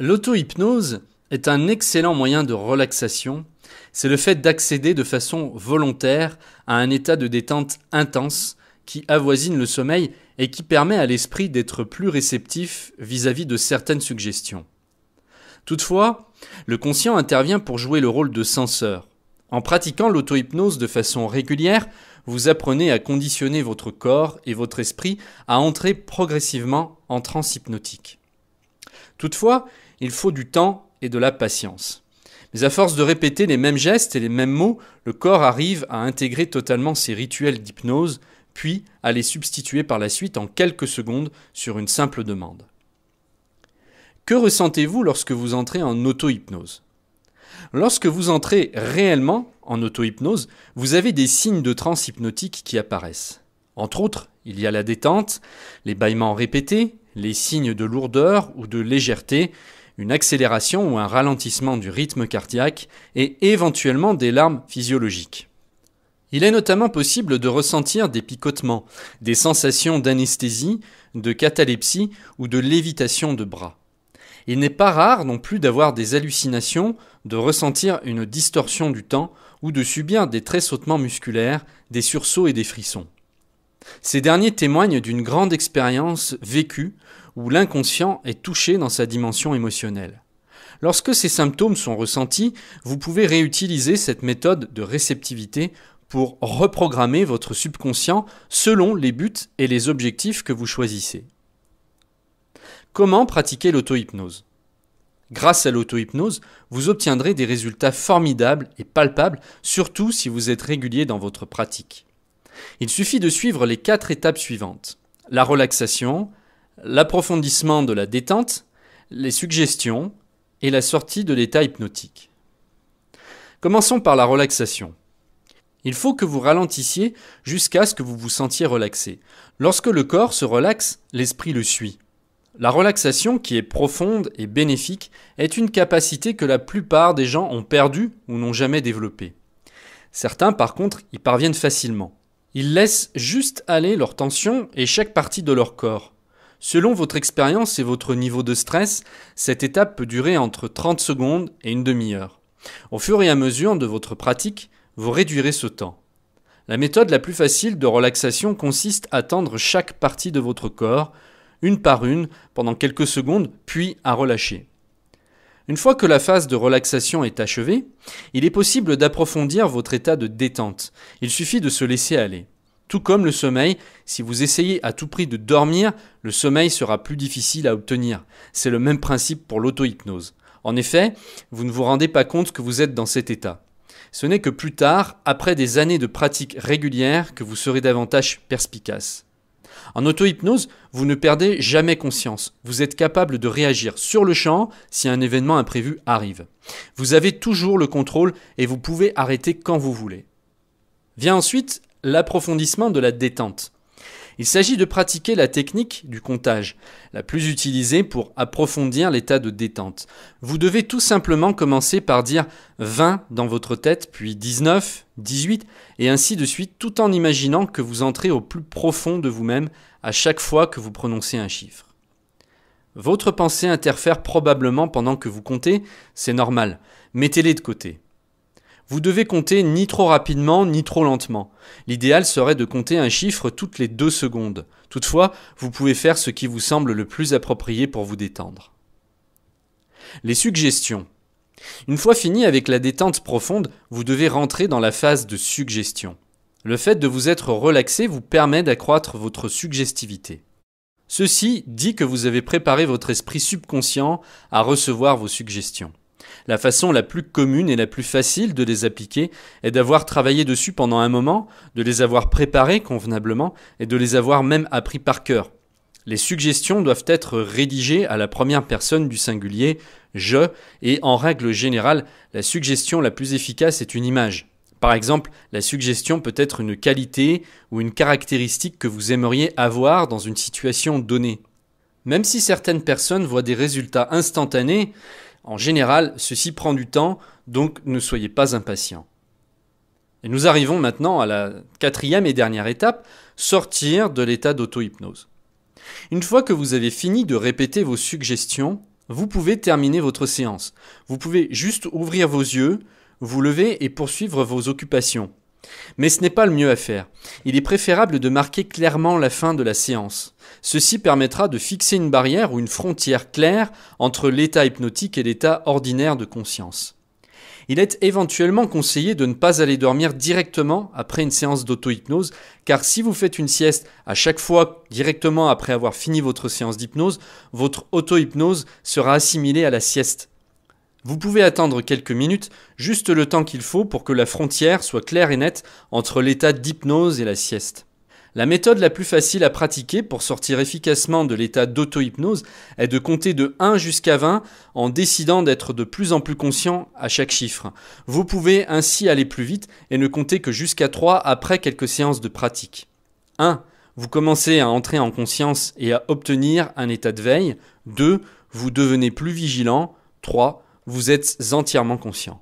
L'auto-hypnose est un excellent moyen de relaxation. C'est le fait d'accéder de façon volontaire à un état de détente intense qui avoisine le sommeil et qui permet à l'esprit d'être plus réceptif vis-à-vis de certaines suggestions. Toutefois, le conscient intervient pour jouer le rôle de censeur. En pratiquant l'auto-hypnose de façon régulière, vous apprenez à conditionner votre corps et votre esprit à entrer progressivement en transe hypnotique. Toutefois, il faut du temps et de la patience. Mais à force de répéter les mêmes gestes et les mêmes mots, le corps arrive à intégrer totalement ces rituels d'hypnose, puis à les substituer par la suite en quelques secondes sur une simple demande. Que ressentez-vous lorsque vous entrez en auto-hypnose ? Lorsque vous entrez réellement en auto-hypnose, vous avez des signes de transe hypnotique qui apparaissent. Entre autres, il y a la détente, les bâillements répétés, les signes de lourdeur ou de légèreté, une accélération ou un ralentissement du rythme cardiaque et éventuellement des larmes physiologiques. Il est notamment possible de ressentir des picotements, des sensations d'anesthésie, de catalepsie ou de lévitation de bras. Il n'est pas rare non plus d'avoir des hallucinations, de ressentir une distorsion du temps ou de subir des tressautements musculaires, des sursauts et des frissons. Ces derniers témoignent d'une grande expérience vécue où l'inconscient est touché dans sa dimension émotionnelle. Lorsque ces symptômes sont ressentis, vous pouvez réutiliser cette méthode de réceptivité pour reprogrammer votre subconscient selon les buts et les objectifs que vous choisissez. Comment pratiquer l'auto-hypnose ? Grâce à l'auto-hypnose, vous obtiendrez des résultats formidables et palpables, surtout si vous êtes régulier dans votre pratique. Il suffit de suivre les 4 étapes suivantes. La relaxation, l'approfondissement de la détente, les suggestions et la sortie de l'état hypnotique. Commençons par la relaxation. Il faut que vous ralentissiez jusqu'à ce que vous vous sentiez relaxé. Lorsque le corps se relaxe, l'esprit le suit. La relaxation, qui est profonde et bénéfique, est une capacité que la plupart des gens ont perdue ou n'ont jamais développée. Certains, par contre, y parviennent facilement. Ils laissent juste aller leur tension et chaque partie de leur corps. Selon votre expérience et votre niveau de stress, cette étape peut durer entre 30 secondes et une demi-heure. Au fur et à mesure de votre pratique, vous réduirez ce temps. La méthode la plus facile de relaxation consiste à tendre chaque partie de votre corps, une par une, pendant quelques secondes, puis à relâcher. Une fois que la phase de relaxation est achevée, il est possible d'approfondir votre état de détente. Il suffit de se laisser aller. Tout comme le sommeil, si vous essayez à tout prix de dormir, le sommeil sera plus difficile à obtenir. C'est le même principe pour l'auto-hypnose. En effet, vous ne vous rendez pas compte que vous êtes dans cet état. Ce n'est que plus tard, après des années de pratique régulière, que vous serez davantage perspicace. En auto-hypnose, vous ne perdez jamais conscience. Vous êtes capable de réagir sur le champ si un événement imprévu arrive. Vous avez toujours le contrôle et vous pouvez arrêter quand vous voulez. Vient ensuite l'approfondissement de la détente. Il s'agit de pratiquer la technique du comptage, la plus utilisée pour approfondir l'état de détente. Vous devez tout simplement commencer par dire 20 dans votre tête, puis 19, 18, et ainsi de suite, tout en imaginant que vous entrez au plus profond de vous-même à chaque fois que vous prononcez un chiffre. Votre pensée interfère probablement pendant que vous comptez, c'est normal. Mettez-les de côté. Vous devez compter ni trop rapidement ni trop lentement. L'idéal serait de compter un chiffre toutes les 2 secondes. Toutefois, vous pouvez faire ce qui vous semble le plus approprié pour vous détendre. Les suggestions. Une fois fini avec la détente profonde, vous devez rentrer dans la phase de suggestion. Le fait de vous être relaxé vous permet d'accroître votre suggestivité. Ceci dit que vous avez préparé votre esprit subconscient à recevoir vos suggestions. La façon la plus commune et la plus facile de les appliquer est d'avoir travaillé dessus pendant un moment, de les avoir préparées convenablement et de les avoir même appris par cœur. Les suggestions doivent être rédigées à la première personne du singulier « je » et en règle générale, la suggestion la plus efficace est une image. Par exemple, la suggestion peut être une qualité ou une caractéristique que vous aimeriez avoir dans une situation donnée. Même si certaines personnes voient des résultats instantanés, en général, ceci prend du temps, donc ne soyez pas impatients. Et nous arrivons maintenant à la 4e et dernière étape, sortir de l'état d'auto-hypnose. Une fois que vous avez fini de répéter vos suggestions, vous pouvez terminer votre séance. Vous pouvez juste ouvrir vos yeux, vous lever et poursuivre vos occupations. Mais ce n'est pas le mieux à faire. Il est préférable de marquer clairement la fin de la séance. Ceci permettra de fixer une barrière ou une frontière claire entre l'état hypnotique et l'état ordinaire de conscience. Il est éventuellement conseillé de ne pas aller dormir directement après une séance d'auto-hypnose, car si vous faites une sieste à chaque fois directement après avoir fini votre séance d'hypnose, votre auto-hypnose sera assimilée à la sieste. Vous pouvez attendre quelques minutes, juste le temps qu'il faut pour que la frontière soit claire et nette entre l'état d'hypnose et la sieste. La méthode la plus facile à pratiquer pour sortir efficacement de l'état d'auto-hypnose est de compter de 1 jusqu'à 20 en décidant d'être de plus en plus conscient à chaque chiffre. Vous pouvez ainsi aller plus vite et ne compter que jusqu'à 3 après quelques séances de pratique. 1. Vous commencez à entrer en conscience et à obtenir un état de veille. 2. Vous devenez plus vigilant. 3. Vous êtes entièrement conscient.